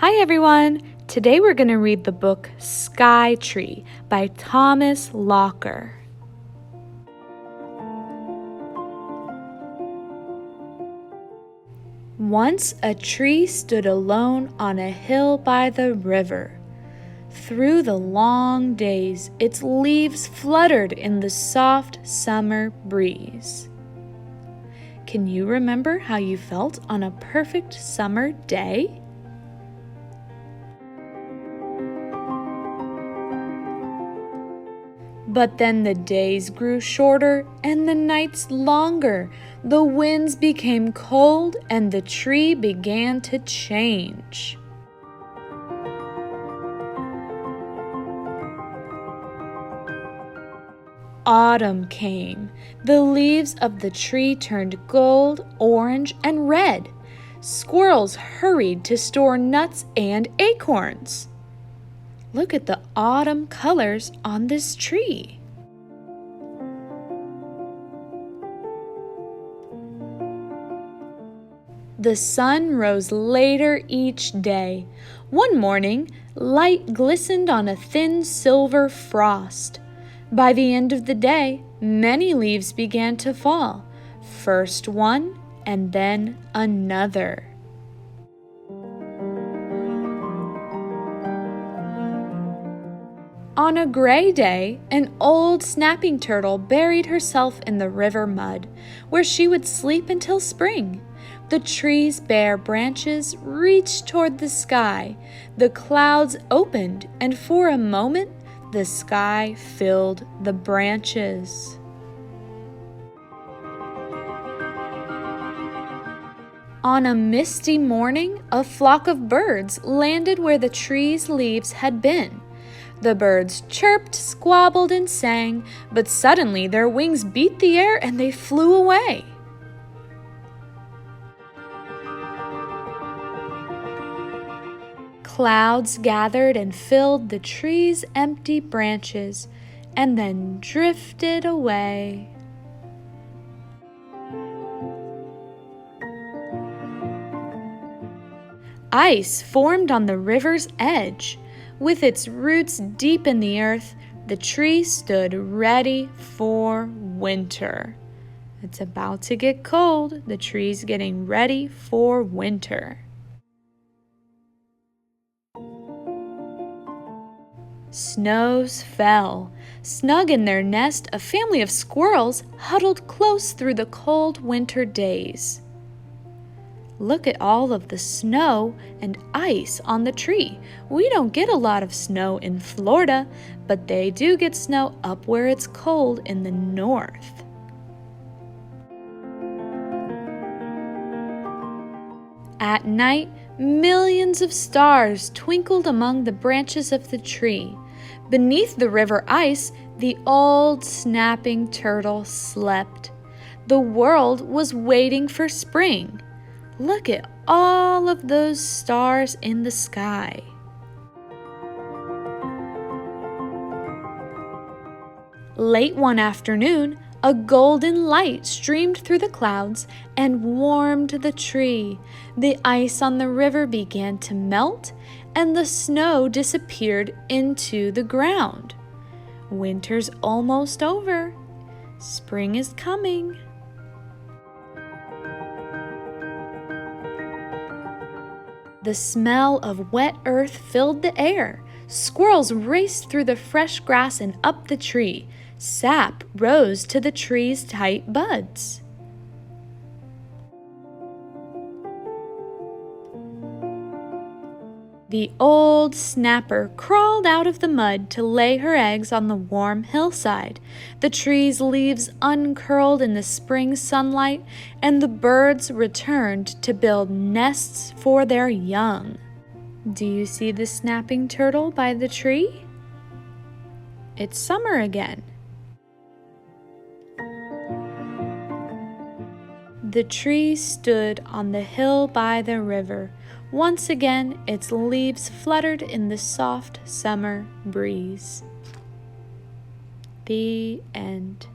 Hi everyone! Today we're going to read the book Sky Tree by Thomas Locker. Once a tree stood alone on a hill by the river. Through the long days, its leaves fluttered in the soft summer breeze. Can you remember how you felt on a perfect summer day? But then the days grew shorter and the nights longer. The winds became cold and the tree began to change. Autumn came. The leaves of the tree turned gold, orange, and red. Squirrels hurried to store nuts and acorns. Look at the autumn colors on this tree. The sun rose later each day. One morning, light glistened on a thin silver frost. By the end of the day, many leaves began to fall. First one, and then another. On a gray day, an old snapping turtle buried herself in the river mud, where she would sleep until spring. The tree's bare branches reached toward the sky. The clouds opened, and for a moment, the sky filled the branches. On a misty morning, a flock of birds landed where the tree's leaves had been. The birds chirped, squabbled, and sang, but suddenly their wings beat the air and they flew away. Clouds gathered and filled the tree's empty branches and then drifted away. Ice formed on the river's edge. With its roots deep in the earth, the tree stood ready for winter. It's about to get cold. The tree's getting ready for winter. Snows fell. Snug in their nest, a family of squirrels huddled close through the cold winter days. Look at all of the snow and ice on the tree. We don't get a lot of snow in Florida, but they do get snow up where it's cold in the north. At night, millions of stars twinkled among the branches of the tree. Beneath the river ice, the old snapping turtle slept. The world was waiting for spring. Look at all of those stars in the sky. Late one afternoon, a golden light streamed through the clouds and warmed the tree. The ice on the river began to melt, and the snow disappeared into the ground. Winter's almost over. Spring is coming. The smell of wet earth filled the air. Squirrels raced through the fresh grass and up the tree. Sap rose to the tree's tight buds. The old snapper crawled out of the mud to lay her eggs on the warm hillside. The tree's leaves uncurled in the spring sunlight, and the birds returned to build nests for their young. Do you see the snapping turtle by the tree? It's summer again. The tree stood on the hill by the river. Once again, its leaves fluttered in the soft summer breeze. The end.